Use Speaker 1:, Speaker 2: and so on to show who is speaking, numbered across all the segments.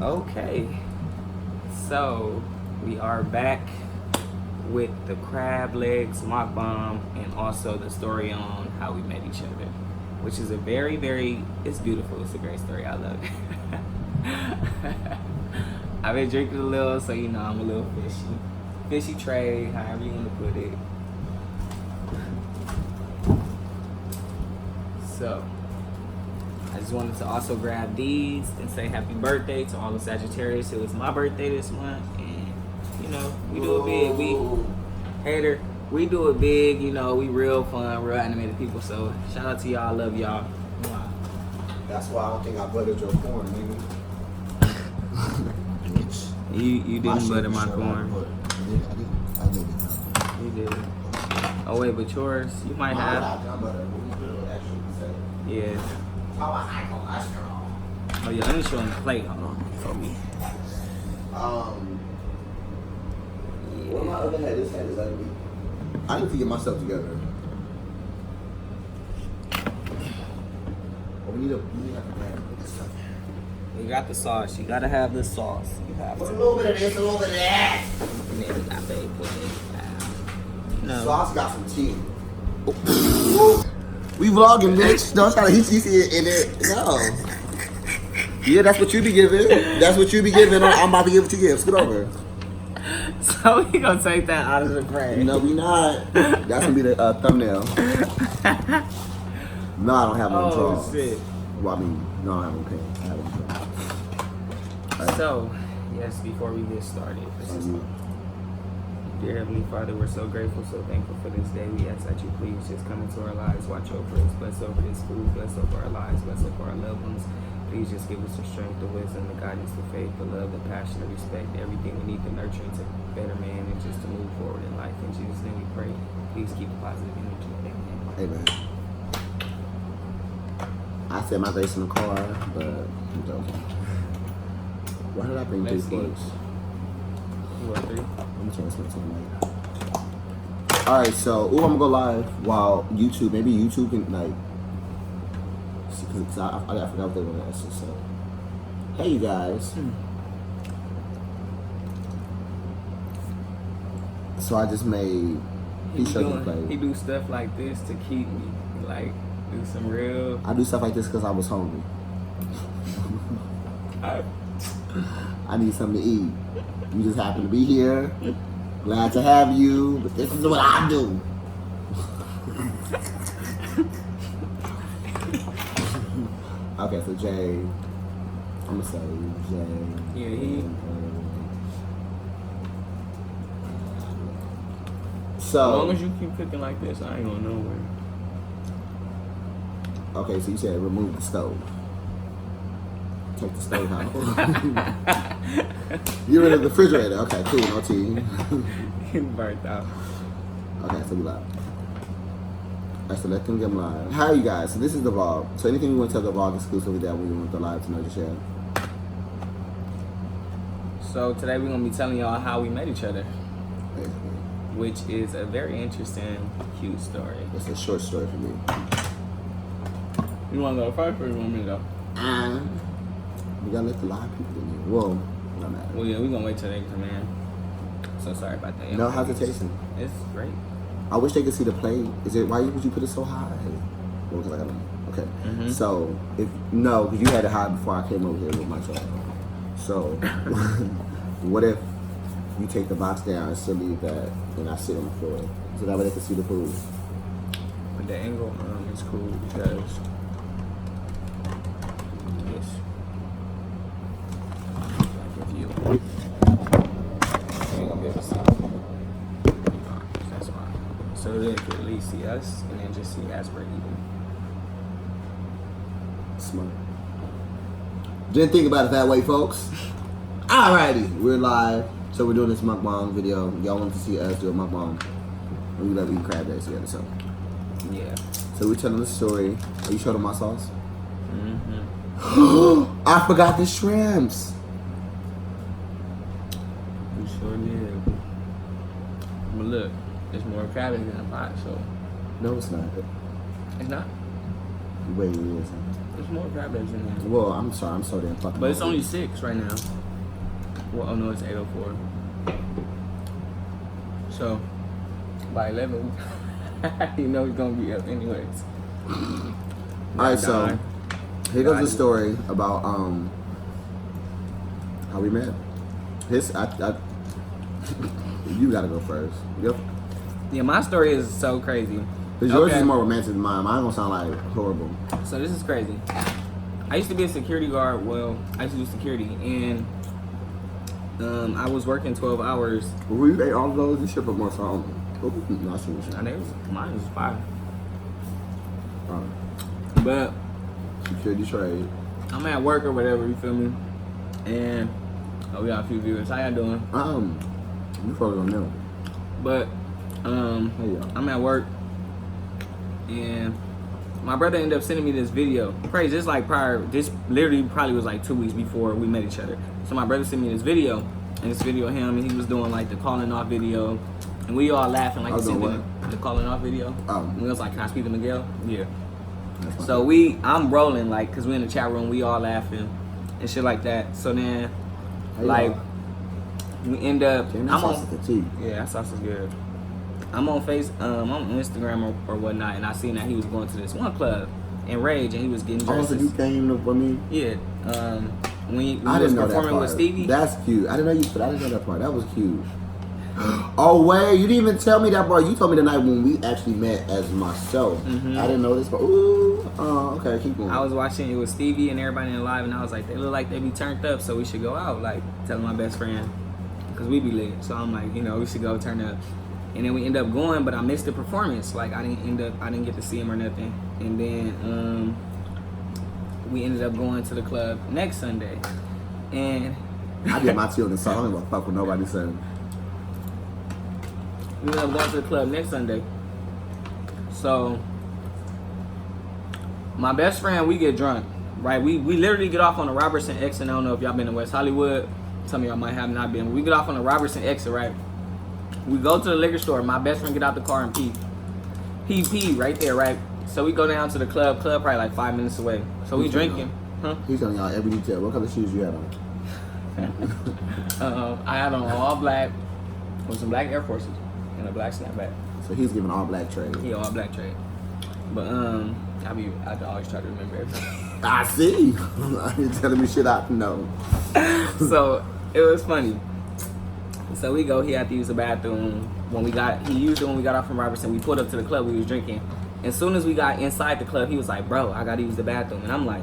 Speaker 1: Okay, so we are back with the crab legs mukbang and also the story on how we met each other, which is a it's beautiful. It's a great story. I love it. I've been drinking a little, so you know I'm a little fishy trade, however you want to put it. So I just wanted to also grab these and say happy birthday to all the Sagittarius. It was my birthday this month, and you know, we do it big. We do it big, you know, we real fun, real animated people. So shout out to y'all, I love y'all.
Speaker 2: That's why I don't think I buttered your corn, nigga.
Speaker 1: You didn't butter my corn.
Speaker 2: I did.
Speaker 1: You did. Oh wait, but yours, you might have. Yeah. Oh yeah, let me show on the plate. Hold on, for me.
Speaker 2: What my other head? This head is ugly. I need to get myself together. We need to put this stuff.
Speaker 1: You got the sauce. You gotta have the sauce. You have to.
Speaker 2: Put a little bit of this, a little bit of that.
Speaker 1: And then we got baby pudding. No.
Speaker 2: Sauce got some tea. We vlogging, bitch. Don't try to see it in it. No. Yeah, that's what you be giving. That's what you be giving. I'm about to give what you give. Scoot over.
Speaker 1: So we gonna take that out of the frame.
Speaker 2: No, we not. That's gonna be the thumbnail. No, I don't have no drawers.
Speaker 1: Oh shit.
Speaker 2: Well, I mean, no, I don't have no pants. I have no drawers. Right.
Speaker 1: So, yes, before we get started, dear Heavenly Father, we're so grateful, so thankful for this day. We ask that you please just come into our lives, watch over us, bless over this food, bless over our lives, bless over our loved ones. Please just give us the strength, the wisdom, the guidance, the faith, the love, the passion, the respect, everything we need to nurture into better man and just to move forward in life. In Jesus' name we pray. Please keep a positive energy.
Speaker 2: Amen. I said my face in the car, but I'm joking. Why did I bring 3 forks?
Speaker 1: What, 3?
Speaker 2: I'm trying to spend some money. Alright, so, I'm gonna go live while maybe YouTube can, like, because I forgot what they were gonna ask. So, hey, you guys. So I just made. He
Speaker 1: do stuff like this to keep me, like, do some real.
Speaker 2: I do stuff like this because I was hungry. I need something to eat. You just happen to be here. Glad to have you, but this is what I do. Okay, so Jay, I'm gonna say Jay.
Speaker 1: Yeah,
Speaker 2: So,
Speaker 1: as long as you keep cooking like this, I ain't going nowhere.
Speaker 2: Okay, so you said remove the stove. Take the stove out. Get rid of the refrigerator. Okay, cool, no tea.
Speaker 1: You burnt out.
Speaker 2: Okay, so we live. Alright, so let them get live. Hi, you guys. So this is the vlog. So anything you want to tell the vlog exclusively that we want the live to know to share?
Speaker 1: So today we're going to be telling y'all how we met each other.
Speaker 2: Basically.
Speaker 1: Which is a very interesting, cute story.
Speaker 2: It's a short story for me.
Speaker 1: You want to go first or you want me to go?
Speaker 2: We gotta let the live people in here. Whoa, no matter.
Speaker 1: Well, yeah, we're going to wait till they come in. So sorry about that.
Speaker 2: No hesitation.
Speaker 1: It's great.
Speaker 2: I wish they could see the plate. Why would you put it so high? Well, because I got okay.
Speaker 1: Mm-hmm.
Speaker 2: So, because you had it high before I came over here with my truck. So, what if you take the box down and still leave that and I sit on the floor? So that way they can see the food.
Speaker 1: But the angle is cool because this. Like if you ain't gonna be able to see. That's why. So they can at least see us and then just see as we're eating.
Speaker 2: Smart. Didn't think about it that way, folks. Alrighty, we're live. So we're doing this mukbang video. Y'all want to see us do a mukbang. And we love eating crab legs together, so.
Speaker 1: Yeah.
Speaker 2: So we're telling the story. Are you showing them my sauce?
Speaker 1: Mm-hmm.
Speaker 2: I forgot the shrimps.
Speaker 1: You sure did. But look, there's more crab in the pot, so.
Speaker 2: No, it's not.
Speaker 1: It's not?
Speaker 2: Wait, it is.
Speaker 1: There's more crab legs in there.
Speaker 2: Well, I'm sorry, I'm so damn fucking.
Speaker 1: But it's
Speaker 2: hungry.
Speaker 1: only 6 right now. Well, oh no, it's 8:04. So by 11, you know he's gonna be up anyways.
Speaker 2: Alright, so here goes the story about how we met. You gotta go first. Yep.
Speaker 1: Yeah, my story is so crazy.
Speaker 2: Because yours is more romantic than mine. Mine gonna sound like horrible.
Speaker 1: So this is crazy. I used to be a security guard. Well, I used to do security, and I was working 12 hours.
Speaker 2: Well, you ate all of those, you should put more salt on them. No, I see what you're
Speaker 1: I
Speaker 2: saying.
Speaker 1: think mine was 5.
Speaker 2: Alright.
Speaker 1: But
Speaker 2: Security trade.
Speaker 1: I'm at work or whatever, you feel me? And we got a few viewers. How y'all doing?
Speaker 2: You probably don't know.
Speaker 1: But
Speaker 2: Hey, y'all.
Speaker 1: I'm at work, and my brother ended up sending me this video. Crazy, this like prior. This literally probably was like 2 weeks before we met each other. So my brother sent me this video, and this video of him, and he was doing like the calling off video, and we all laughing like
Speaker 2: I was doing
Speaker 1: the calling off video. And we was like, "Can I speak to Miguel?" Yeah.
Speaker 2: That's
Speaker 1: So I'm rolling like, cause we in the chat room, we all laughing and shit like that. So then,
Speaker 2: Hey,
Speaker 1: like,
Speaker 2: y'all.
Speaker 1: we end up.
Speaker 2: Damn, that
Speaker 1: I'm
Speaker 2: sauce
Speaker 1: on.
Speaker 2: is the tea.
Speaker 1: Yeah, that sauce is good. I'm on I'm on Instagram or whatnot, and I seen that he was going to this one club in Rage, and he was getting
Speaker 2: Oh, so
Speaker 1: dresses.
Speaker 2: you came to for me?
Speaker 1: Yeah. When he
Speaker 2: I
Speaker 1: was
Speaker 2: didn't know that
Speaker 1: performing
Speaker 2: part.
Speaker 1: with Stevie.
Speaker 2: That's cute. I didn't know you, but I didn't know that part. That was cute. Oh wait, you didn't even tell me that part. You told me the night when we actually met as myself.
Speaker 1: Mhm.
Speaker 2: I didn't know this part. Ooh, okay, keep going.
Speaker 1: I was watching it with Stevie and everybody in the live, and I was like, they look like they be turned up, so we should go out. Like, telling my best friend, because we be lit. So I'm like, we should go turn up. And then we end up going, but I missed the performance. Like, I didn't get to see him or nothing. And then we ended up going to the club next Sunday. And
Speaker 2: I did my tea on the song. I don't give a fuck what nobody said.
Speaker 1: we ended up going to the club next Sunday. So my best friend, we get drunk, right? We literally get off on the Robertson exit. I don't know if y'all been to West Hollywood. Some of y'all might have not been. But we get off on the Robertson exit, right? We go to the liquor store. My best friend get out the car and pee. He pee right there, right? So we go down to the club. Club probably like 5 minutes away. So we drinking. Huh?
Speaker 2: He's telling y'all every detail. What color shoes you had on?
Speaker 1: I had on all black with some black Air Forces and a black snapback.
Speaker 2: So he's giving all black trade.
Speaker 1: Yeah, all black trade. But I always try to remember everything.
Speaker 2: I see. You're telling me shit I know.
Speaker 1: So it was funny. So we go. He had to use the bathroom he used it when we got off from Robertson. We pulled up to the club. We was drinking. As soon as we got inside the club, he was like, "Bro, I gotta use the bathroom." And I'm like,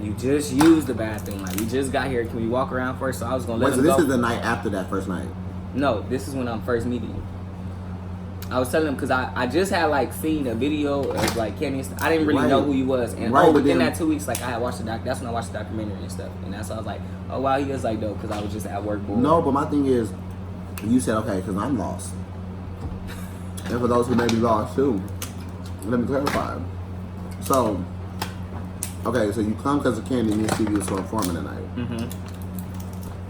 Speaker 1: "You just used the bathroom. Like, we just got here. Can we walk around first?" So I was gonna let
Speaker 2: Wait, so
Speaker 1: him
Speaker 2: this
Speaker 1: go.
Speaker 2: is the night after that first night?
Speaker 1: No, this is when I'm first meeting you. I was telling him because I just had like seen a video of like Kenny. I didn't really know who he was, and within that 2 weeks, like I had watched that's when I watched the documentary and stuff, and that's why I was like, oh wow, he is like dope because I was just at work bored.
Speaker 2: No, but my thing is, you said okay because I'm lost, and for those who may be lost too, let me clarify. So, okay, so you come because of Candy and Stevie was performing tonight,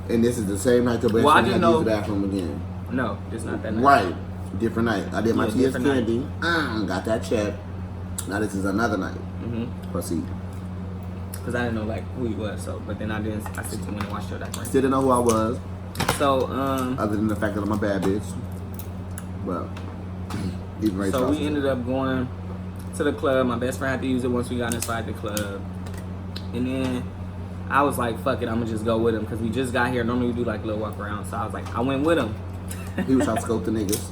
Speaker 2: and this is the same night the best friend had to use the bathroom again.
Speaker 1: No, it's not that night.
Speaker 2: Right. Different night. I did my TS Candy. Got that check. Now this is another night. Proceed.
Speaker 1: Because I didn't know like who he was, so but then I sit to when I watched your documentary.
Speaker 2: Still didn't know who I was.
Speaker 1: So
Speaker 2: other than the fact that I'm a bad bitch. Well, even right.
Speaker 1: So we ended up going to the club. My best friend had to use it once we got inside the club, and then I was like, "Fuck it, I'm gonna just go with him," because we just got here. Normally we do like a little walk around, so I was like, I went with him.
Speaker 2: He was trying to scope the niggas.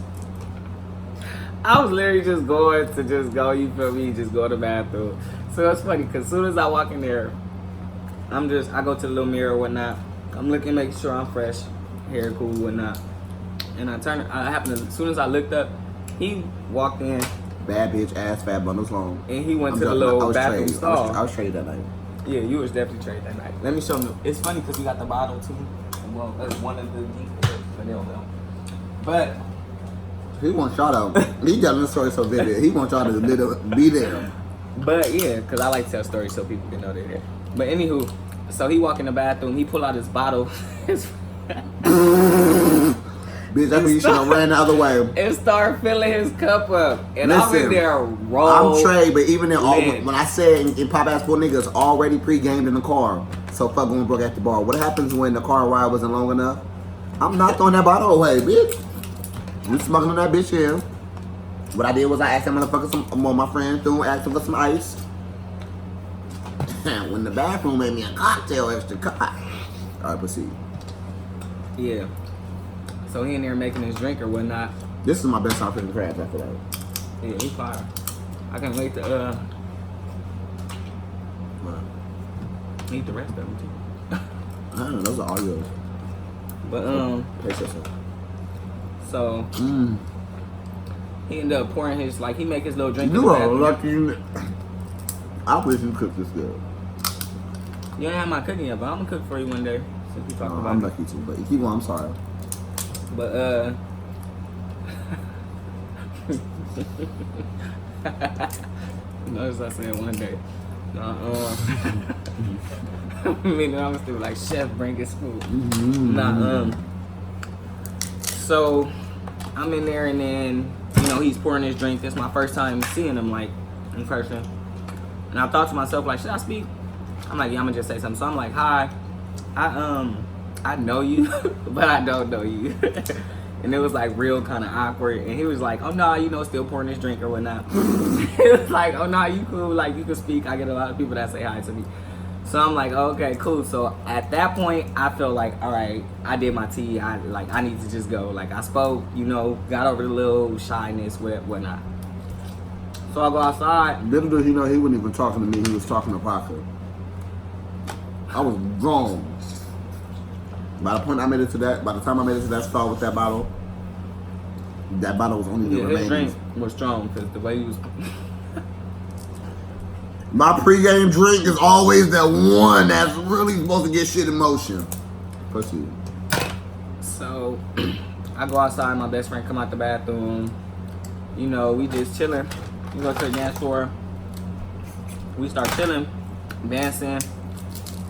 Speaker 1: I was literally just going to just go, you feel me, just go to the bathroom. So it's funny, because as soon as I walk in there, I go to the little mirror or whatnot. I'm looking, making sure I'm fresh, hair cool, whatnot. And as soon as I looked up, he walked in.
Speaker 2: Bad bitch, ass fat, bundles long.
Speaker 1: And he went to the little bathroom stall.
Speaker 2: I was traded that night.
Speaker 1: Yeah, you was definitely traded that night. Let me show them. It's funny because we got the bottle too. Well, that's one of the details, but they don't know. But
Speaker 2: he wants y'all to. He telling the story so vivid. He wants y'all to be there.
Speaker 1: But yeah, because I like to tell stories so people can know they're there. But anywho, so he walk in the bathroom, he pull out his bottle.
Speaker 2: Bitch, that's when you should have ran the other way.
Speaker 1: And start filling his cup up. And I'm in
Speaker 2: Listen,
Speaker 1: there
Speaker 2: I'm Trey, but even in all,
Speaker 1: lit.
Speaker 2: when I said in Pop Ass Poor Niggas already pre-gamed in the car, so fuck going broke at the bar. What happens when the car ride wasn't long enough? I'm not throwing that bottle away, bitch. You smuggling that bitch in. What I did was I asked that motherfucker my friend threw asked him for some ice. When the bathroom made me a cocktail extra cut. Alright, proceed.
Speaker 1: Yeah. So he in there making his drink or whatnot.
Speaker 2: This is my best time for the crabs after that.
Speaker 1: Yeah, he fire. I can't wait to eat the rest of them too.
Speaker 2: I don't know, those are all yours.
Speaker 1: But
Speaker 2: Taste yourself.
Speaker 1: so he ended up pouring his he make his little drink.
Speaker 2: You are lucky. I wish you cooked this good.
Speaker 1: You ain't have my cooking yet, but I'm gonna cook for you one day. Since we talked about
Speaker 2: I'm
Speaker 1: it.
Speaker 2: lucky too, but keep going. I'm sorry.
Speaker 1: But notice I said one day. Meaning I'm still like chef bring his food. So I'm in there and then he's pouring his drink. This is my first time seeing him in person. And I thought to myself should I speak? I'm like, yeah, I'm gonna just say something. So I'm like, hi, I know you, but I don't know you. And it was real kind of awkward. And he was like, oh no, still pouring this drink or whatnot. It was like, oh no, you cool, you can speak. I get a lot of people that say hi to me. So I'm like, oh, okay, cool. So at that point, I felt like, all right, I did my tea. I need to just go. I spoke, got over the little shyness, whatnot. So I go outside.
Speaker 2: Little did he know he wasn't even talking to me. He was talking to Parker. I was grown. By the time I made it to that stall with that bottle was only the
Speaker 1: His
Speaker 2: remaining.
Speaker 1: drink was strong because the way he was.
Speaker 2: My pregame drink is always that one that's really supposed to get shit in motion. Proceed.
Speaker 1: So I go outside. My best friend come out the bathroom. We just chilling. We go to the dance floor. We start chilling, dancing.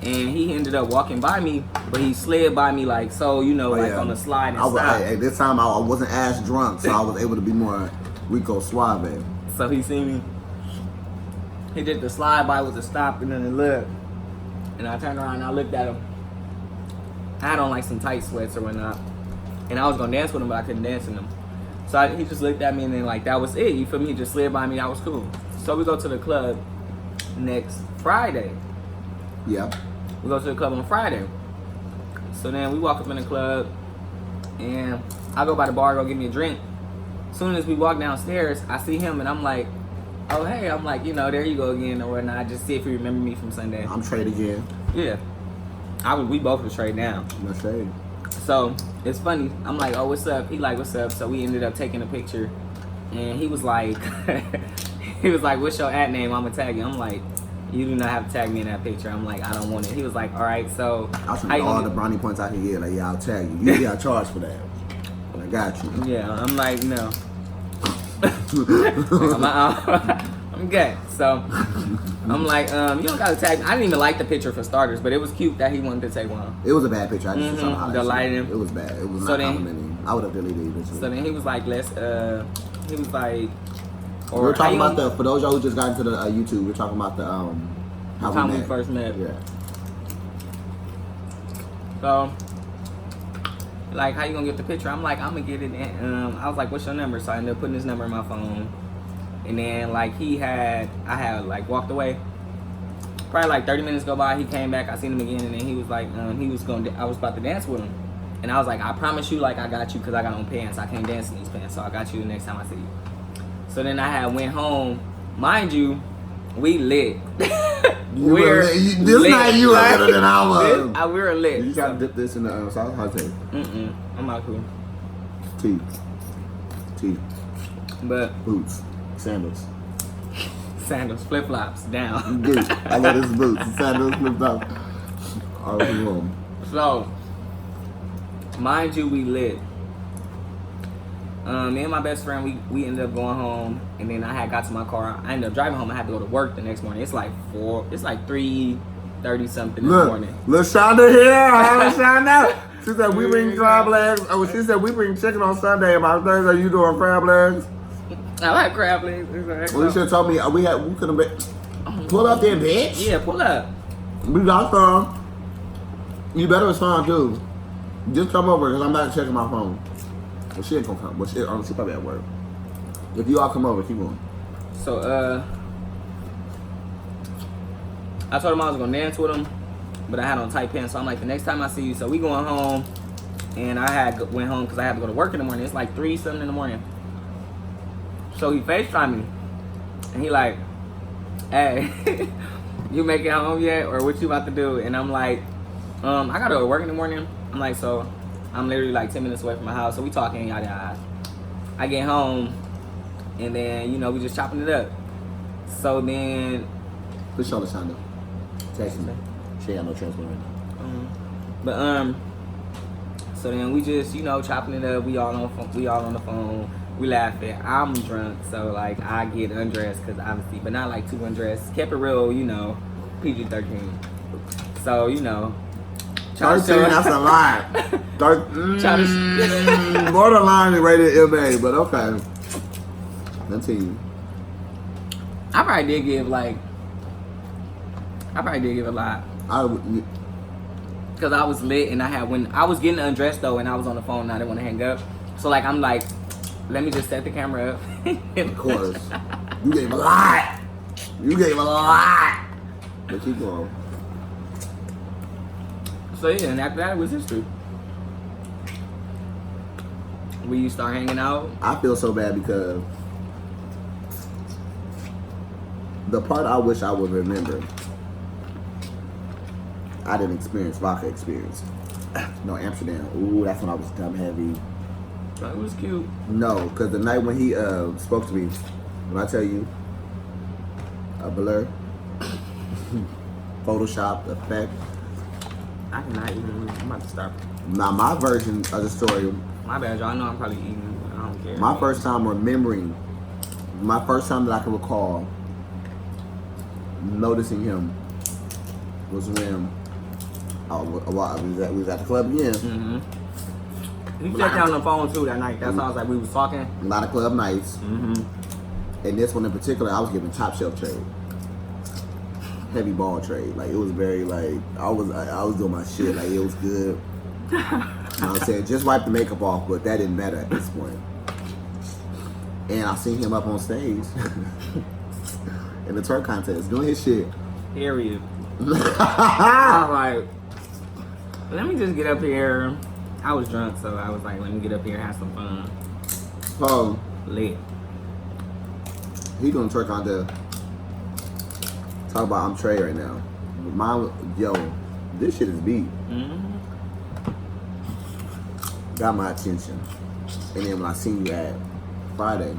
Speaker 1: And he ended up walking by me, but he slid by me on the slide and stop.
Speaker 2: At this time, I wasn't as drunk, so I was able to be more Rico Suave.
Speaker 1: So he seen me. He did the slide by with the stop and then the look. And I turned around and I looked at him. I had on some tight sweats or whatnot. And I was going to dance with him, but I couldn't dance in them. So he just looked at me and then that was it. You feel me? He just slid by me. That was cool. So we go to the club next Friday.
Speaker 2: Yeah.
Speaker 1: We go to the club on Friday. So then we walk up in the club and I go by the bar, go get me a drink. As soon as we walk downstairs, I see him and I'm like, oh hey, I'm like, there you go again or whatnot. Just see if you remember me from Sunday.
Speaker 2: I'm Trade again.
Speaker 1: Yeah. We both was straight down.
Speaker 2: No shade.
Speaker 1: So it's funny. I'm like, oh, what's up? He like, what's up? So we ended up taking a picture and he was like, what's your @ name? I'm gonna tag you. I'm like, you do not have to tag me in that picture. I'm like, I don't want it. He was like, all right, so
Speaker 2: I'll show you all the brownie points I can get. Yeah, I'll tag you. You got charged for that. I got you.
Speaker 1: Yeah, I'm like, no. I'm good. So I'm like, you don't gotta tag me. I didn't even like the picture for starters, but it was cute that he wanted to take one.
Speaker 2: It was a bad picture. I just saw how
Speaker 1: the lighting.
Speaker 2: It was bad. It was
Speaker 1: So
Speaker 2: not
Speaker 1: then-
Speaker 2: complimenting. I would have deleted it.
Speaker 1: So then he was like, he was like,
Speaker 2: We're talking about for those y'all who just got into the YouTube, we're talking about the how
Speaker 1: time
Speaker 2: we
Speaker 1: we
Speaker 2: met.
Speaker 1: first met.
Speaker 2: Yeah.
Speaker 1: So how you gonna get the picture? I'm like, I'm gonna get it. And I was like, what's your number? So I ended up putting his number in my phone. And then I had walked away. Probably 30 minutes go by. He came back. I seen him again, and then he was like, I was about to dance with him. And I was like, I promise you, I got you because I got on pants. I can't dance in these pants, so I got you the next time I see you. So then I had went home. Mind you, we lit.
Speaker 2: This night you were better than I was.
Speaker 1: We were lit.
Speaker 2: You gotta dip this in the sauce. How's it?
Speaker 1: I'm not cool.
Speaker 2: Tea.
Speaker 1: But
Speaker 2: Boots. Sandals.
Speaker 1: flip flops down.
Speaker 2: Boots. I got his boots. Sandals, flip flops. All over the room.
Speaker 1: So, mind you, we lit. Me and my best friend, we ended up going home, and then I had got to my car. I ended up driving home. I had to go to work the next morning. It's 3:30 something in the morning.
Speaker 2: Look, Shonda here. Shonda. She said we bring crab legs. Oh, she said we bring chicken on Sunday. And on Thursday, you doing crab legs?
Speaker 1: I like crab legs.
Speaker 2: Well, you should have told me we could have been. Pull up there, bitch.
Speaker 1: Yeah, pull up.
Speaker 2: We got some. You better respond too. Just come over because I'm not checking my phone. Well, she ain't gonna come. But she probably at work. If you all come over, keep going.
Speaker 1: So I told him I was gonna dance with him, but I had on tight pants. So I'm like, the next time I see you, so we going home, and I went home because I had to go to work in the morning. It's like 3-something in the morning. So he FaceTimed me, and he like, hey, you make it home yet, or what you about to do? And I'm like, I gotta go to work in the morning. I'm like, so I'm literally like 10 minutes away from my house. So we talking, yada yada. I get home, and then we just chopping it up. So then,
Speaker 2: Please show the Shonda. Text me. She ain't got no transport right now.
Speaker 1: So then we just chopping it up. We all on the phone. We laughing. I'm drunk, so like I get undressed because obviously, but not like too undressed. Kept it real, PG-13. So
Speaker 2: 13, that's a lot. Borderline rated MA, but okay. Continue.
Speaker 1: I probably did give a lot. Because I was lit and when I was getting undressed though and I was on the phone and I didn't want to hang up. So like I'm like, let me just set the camera up.
Speaker 2: Of course. You gave a lot. But keep going.
Speaker 1: So yeah, and after that it was history. We start hanging out.
Speaker 2: I feel so bad because the part I wish I would remember, I didn't experience. Vodka experienced. No, Amsterdam. Ooh, that's when I was dumb heavy.
Speaker 1: It was cute.
Speaker 2: No, because the night when he spoke to me, when I tell you, a blur, Photoshop effect.
Speaker 1: I cannot even. I'm about to start.
Speaker 2: Now my version of the story.
Speaker 1: My bad, y'all. I know I'm probably eating. I don't care.
Speaker 2: My first time that I can recall noticing him was when we was at the club again.
Speaker 1: Mm-hmm. He checked out on the phone too that night. That's how I was like, we was talking.
Speaker 2: A lot of club nights.
Speaker 1: Mm-hmm.
Speaker 2: And this one in particular, I was giving top shelf trade. Heavy ball trade. Like it was very like I was doing my shit. Like it was good. You know what I'm saying? Just wipe the makeup off, but that didn't matter at this point. And I seen him up on stage in the twerk contest doing his shit.
Speaker 1: Period. I was like, let me just get up here. I was drunk, so I was like, let me get up here and have some fun.
Speaker 2: So
Speaker 1: Lit.
Speaker 2: he doing twerk contest. Talk about I'm Trey right now. This shit is beat.
Speaker 1: Mm-hmm.
Speaker 2: Got my attention. And then when I seen you at Friday,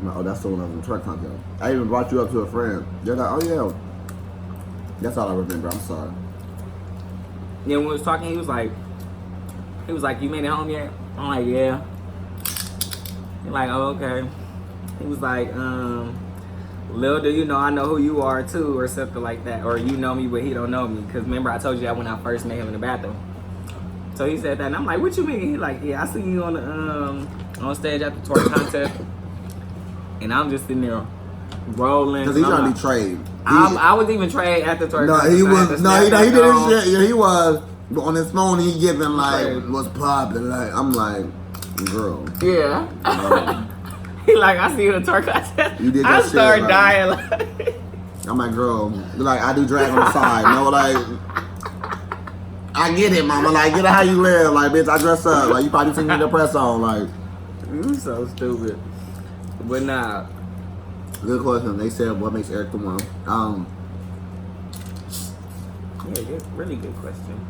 Speaker 2: I'm like, oh, that's the one that was in twerk contest. I even brought you up to a friend. They're like, oh yeah. That's all I remember. I'm sorry.
Speaker 1: Yeah, when we was talking, he was like, you made it home yet? I'm like, yeah. He's like, oh, okay. He was like, Lil, do you know I know who you are too, or something like that, or you know me but he don't know me, because remember I told you that when I first met him in the bathroom. So he said that, and I'm like, what you mean? He like, yeah, I seen you on the on stage at the twerk contest, and I'm just sitting there rolling.
Speaker 2: Because he's trying to be Trey.
Speaker 1: I was even Trey at the twerk contest.
Speaker 2: No, he was. No, he didn't shit. Yeah, he was. But on his phone, he giving like, what's poppin'? Like, I'm like, girl.
Speaker 1: Yeah. He like, I see you in the twerk contest.
Speaker 2: You did
Speaker 1: I
Speaker 2: shit,
Speaker 1: started
Speaker 2: like,
Speaker 1: dying. Like,
Speaker 2: I'm like, girl, like, I do drag on the side. No, like, I get it, mama. Like, get it how you live. Like, bitch, I dress up. Like, you probably seen me in the press on. Like,
Speaker 1: you so stupid. But nah.
Speaker 2: Good question. They said, what makes Eric the one?
Speaker 1: Yeah, good, really good question.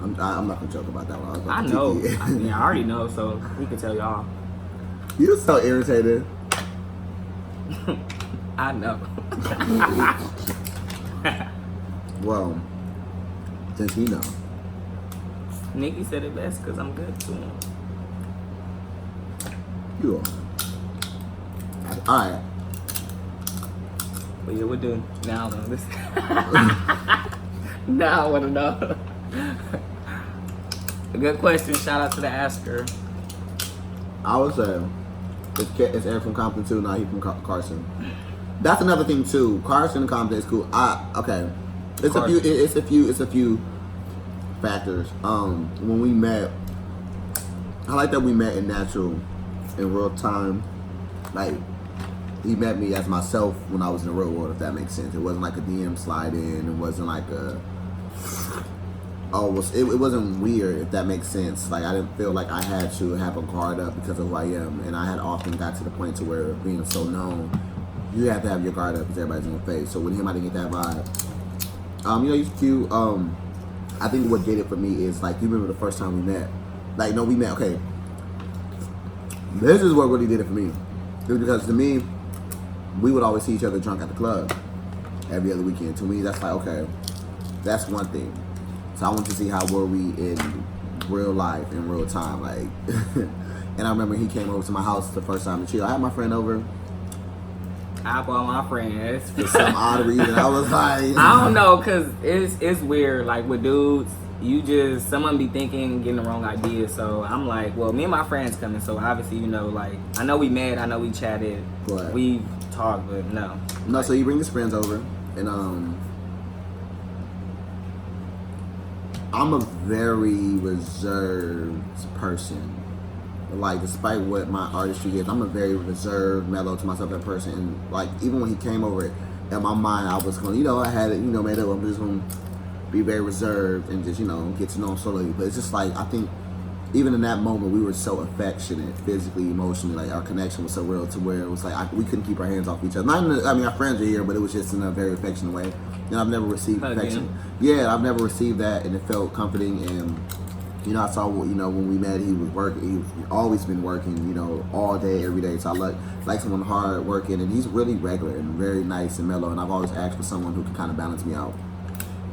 Speaker 2: I'm not gonna joke about that one.
Speaker 1: I know. I mean, I already know, so we can tell y'all.
Speaker 2: You're so irritated.
Speaker 1: I know.
Speaker 2: Well, since you know.
Speaker 1: Nikki said it best because I'm good to him.
Speaker 2: You are. Alright.
Speaker 1: But yeah, we're doing now though. This Now I want to know. A good question. Shout out to the asker.
Speaker 2: I would say it's Eric from Compton too. Now he from Carson. That's another thing too. Carson and Compton is cool. Okay. It's a few factors. When we met, I like that we met in real time. Like he met me as myself when I was in the real world, if that makes sense. It wasn't like a DM slide in. It wasn't like it wasn't weird, if that makes sense. Like I didn't feel like I had to have a guard up because of who I am, and I had often got to the point to where being so known, you have to have your guard up because everybody's in your face. So with him, I didn't get that vibe. He's cute. I think what did it for me is like, you remember the first time we met? Like, no, we met. Okay, this is what really did it for me. It was because to me, we would always see each other drunk at the club every other weekend. To me, that's like, okay, that's one thing. So I want to see how were we in real life, in real time, like. And I remember he came over to my house the first time to chill. I had my friend over.
Speaker 1: I brought my friends
Speaker 2: For some odd reason, I was like,
Speaker 1: I don't know, cause it's weird. Like with dudes, someone be thinking, getting the wrong idea. So I'm like, well, me and my friends coming. So obviously, like, I know we met, I know we chatted,
Speaker 2: Right.
Speaker 1: We've talked, but no.
Speaker 2: No, so he bring his friends over, and I'm a very reserved person. Like, despite what my artistry is, I'm a very reserved, mellow to myself that person. And like, even when he came over, in my mind, I was going, I had it, made up. I'm just going to be very reserved and just, get to know him slowly. But it's just like, I think even in that moment, we were so affectionate, physically, emotionally. Like, our connection was so real to where it was like, we couldn't keep our hands off each other. Our friends are here, but it was just in a very affectionate way. And I've never received affection. Yeah, I've never received that, and it felt comforting. And I saw, when we met, he was working. He's always been working, all day, every day. So I like someone hard working, and he's really regular and very nice and mellow. And I've always asked for someone who can kind of balance me out.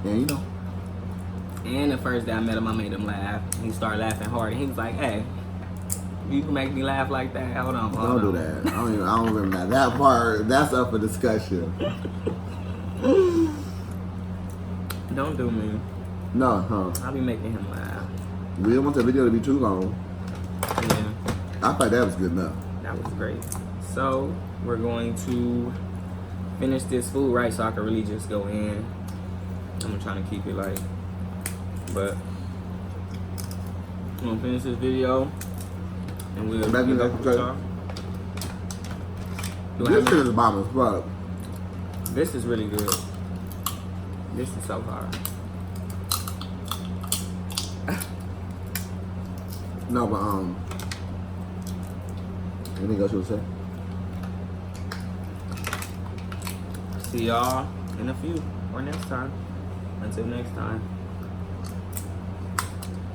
Speaker 2: And
Speaker 1: And the first day I met him, I made him laugh. He started laughing hard, and he was like, "Hey, you can make me laugh like that? Hold on,
Speaker 2: don't do that. I don't remember that. That part, that's up for discussion.
Speaker 1: Don't do me.
Speaker 2: No, huh?
Speaker 1: I'll be making him laugh.
Speaker 2: We don't want the video to be too long.
Speaker 1: Yeah.
Speaker 2: I thought that was good enough.
Speaker 1: That was great. So we're going to finish this food, right? So I can really just go in. I'm trying to keep it light, but I'm gonna finish this video, and we'll get up with y'all.
Speaker 2: This shit is bomb as fuck.
Speaker 1: This is really good. This is so hard.
Speaker 2: No, but anything else you would say?
Speaker 1: See y'all in a few or next time. Until next time.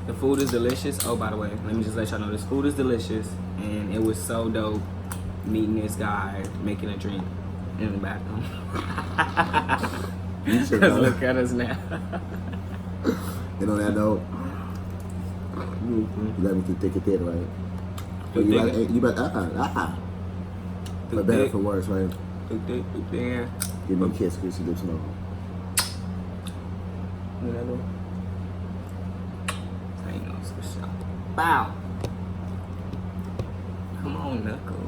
Speaker 1: The food is delicious. Oh, by the way, let me just let y'all know this food is delicious, and it was so dope meeting this guy making a drink in the bathroom.
Speaker 2: You should
Speaker 1: Just look at us now.
Speaker 2: And on that note, you let me too thick and thin, right? But you better, for better, for worse, right?
Speaker 1: Too thin.
Speaker 2: Give me a kiss, Chris, you do some more.
Speaker 1: Whatever. I ain't no switch up. Bow. Come on, Knuckle.